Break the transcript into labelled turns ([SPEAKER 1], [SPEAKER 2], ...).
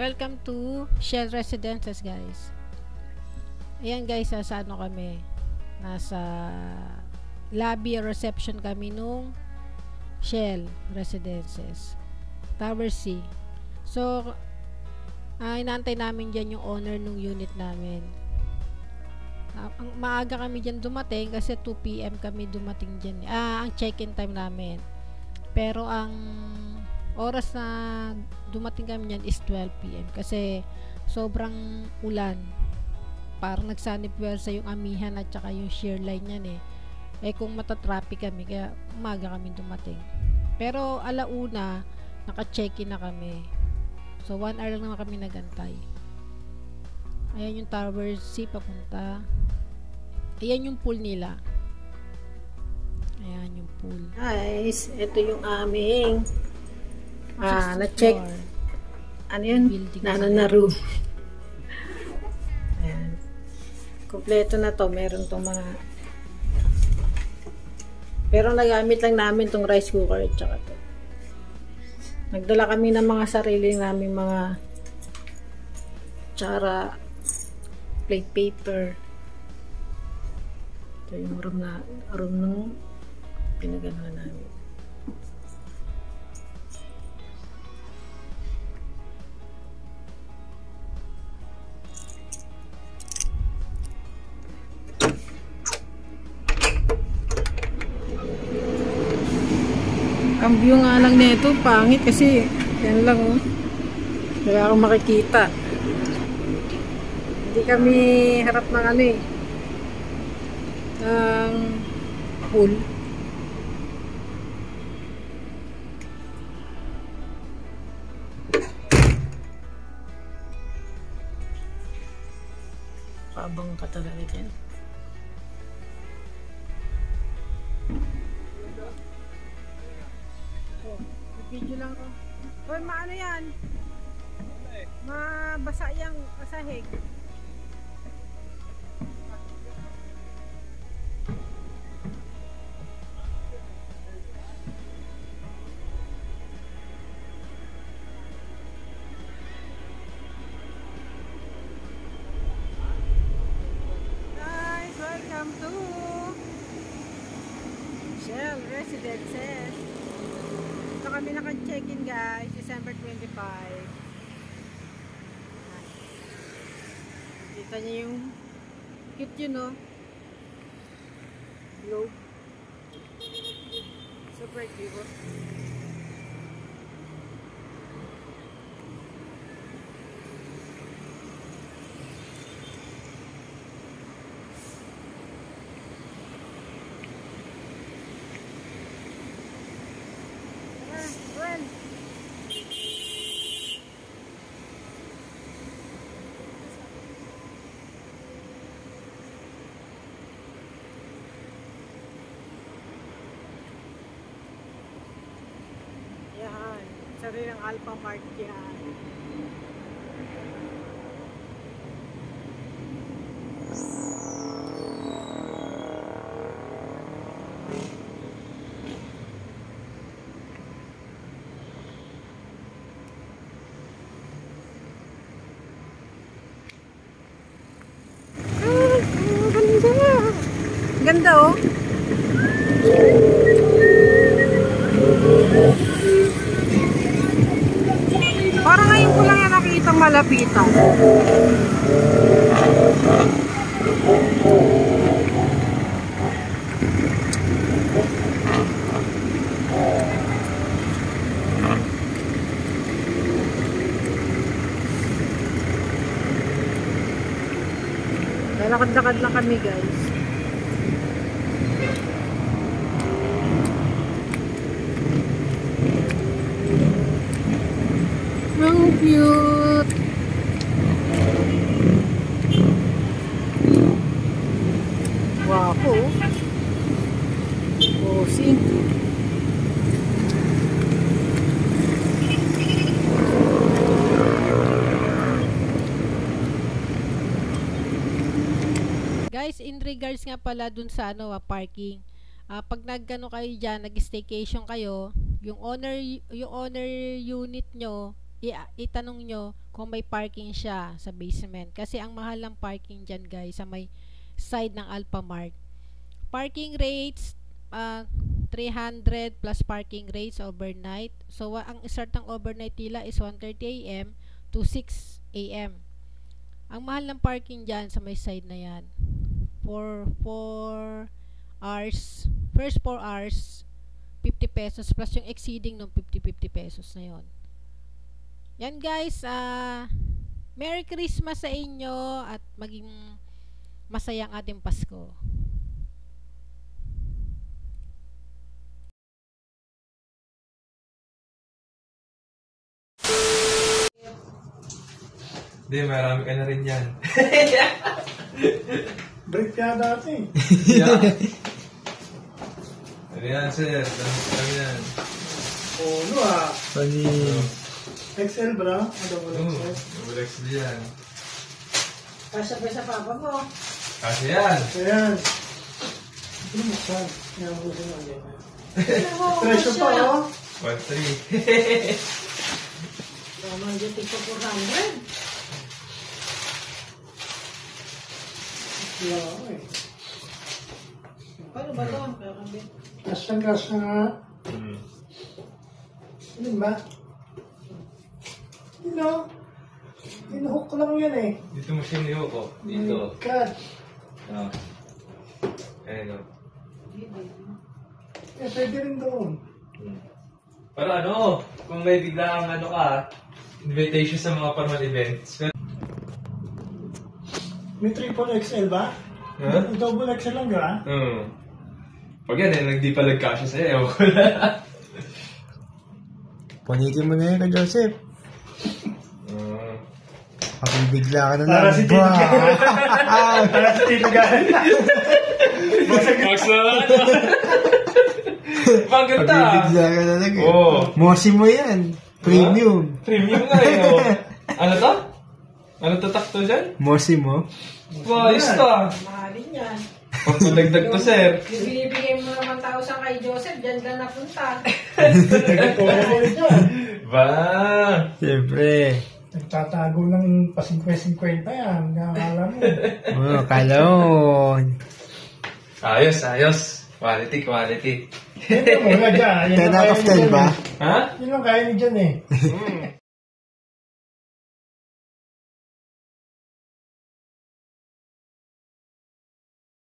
[SPEAKER 1] Welcome to Shell Residences, guys. Ayan guys, sa ano kami? Nasa lobby reception kami nung Shell Residences, Tower C. So, inaantay namin dyan yung owner nung unit namin. Maaga kami dyan dumating kasi 2 PM kami dumating dyan. Ang check-in time namin. Pero ang oras na dumating kami dyan is 12 PM kasi sobrang ulan. Parang nagsanipwersa yung amihan at saka yung shear line yan kung matatraffic kami, kaya umaga kami dumating. Pero alauna naka-check-in na kami, so 1 hour lang naman kami nagantay. Ayan yung Tower C papunta. Ayan yung pool nila. Ayan yung pool. Guys, ito yung aming na-check. Ano yun? Na room. Ayan. Kompleto na to. Meron tong mga, pero nagamit lang namin tong rice cooker at saka to. Nagdala kami ng mga sarili namin mga tsara, plate paper. Ito yung room nung pinaganoan namin. Ang view nga lang nito pangit kasi yan lang wala akong makikita. Hindi kami harap ng ng pool. Kabang ka talaga dyan. Video lang ko. Hoy, maano yan? Mabasa yung kasahig. Guys, welcome to Shell Residences. Ito kami naka-check-in guys, December 25. Kita niyo yung cute yun, no? Globe. Super cute. Yan, sariling Alpha Mart yan. Ganda oh. Parang ngayon ko lang yan nakikitang malapitan. Lalakad-lakad lang kami guys. Ang cute. Wow. Oh, see. Guys, in regards nga pala dun sa parking. Pag kayo diyan, nag-staycation kayo, yung owner unit nyo itanong nyo kung may parking siya sa basement. Kasi ang mahal ng parking dyan guys sa may side ng Alphamart. Parking rates 300 plus parking rates overnight. So ang start ng overnight nila is 1:30 AM to 6 AM. Ang mahal ng parking dyan sa may side na yan. For 4 hours, first 4 hours 50 pesos plus yung exceeding ng 50 pesos na yon. Yan guys, Merry Christmas sa inyo at maging masayang ating Pasko.
[SPEAKER 2] Hindi, marami ka na rin yan.
[SPEAKER 3] Break ka dati.
[SPEAKER 2] Yeah. Ano yan, sir? Kami yan.
[SPEAKER 3] Oh, ano
[SPEAKER 4] Funny.
[SPEAKER 3] XL bra? Ano mo XL?
[SPEAKER 2] Double XL yan.
[SPEAKER 1] Kasya pa sa papa mo.
[SPEAKER 2] Kasi yan.
[SPEAKER 3] Ayan. Ano mo saan? Yan mo siya ng ganyan. Presyo pa, oh.
[SPEAKER 2] 1.3.
[SPEAKER 1] Naman dyan tigpo 400.
[SPEAKER 3] Kaya ako eh.
[SPEAKER 1] Paano ba ito?
[SPEAKER 3] Gas na nga. Ano ba? Inuhook ko lang yan eh.
[SPEAKER 2] Dito mo siya niyo ko. Dito.
[SPEAKER 3] God.
[SPEAKER 2] Ah. Ayun o.
[SPEAKER 3] Eh, pwede rin doon.
[SPEAKER 2] Pero ano, kung may bigla ang invitation sa mga formal events.
[SPEAKER 3] May triple XL ba?
[SPEAKER 2] Huh?
[SPEAKER 3] Double XL lang ba?
[SPEAKER 2] Pag yan hindi pa nagkasya sa'yo.
[SPEAKER 4] Panitin mo na yan ka, Joseph. Pakibigla ka na lang.
[SPEAKER 3] Para si Tito Gan. Para si Tito Gan.
[SPEAKER 2] Maganda.
[SPEAKER 4] Pakibigla ka na lang.
[SPEAKER 2] Oo.
[SPEAKER 4] Mosi mo yan. Premium.
[SPEAKER 2] Premium nga eh. Oh. Ano to? Ano tatak dyan?
[SPEAKER 4] Mosi mo.
[SPEAKER 2] Ayos ta.
[SPEAKER 1] Mahalin yan.
[SPEAKER 2] Pagpudagdag to, sir.
[SPEAKER 1] Binibigay mo naman 1,000 kay Joseph, dyan ka napunta.
[SPEAKER 2] Ba?
[SPEAKER 4] Siyempre.
[SPEAKER 3] Nagtatago ng pa 50-50 yan. Nakakala mo.
[SPEAKER 4] Oh, kalon.
[SPEAKER 2] Ayos. Quality.
[SPEAKER 3] Yan mo, yan.
[SPEAKER 4] 10 out of 10 ba?
[SPEAKER 2] Ha?
[SPEAKER 3] Yun lang kaya ni dyan eh.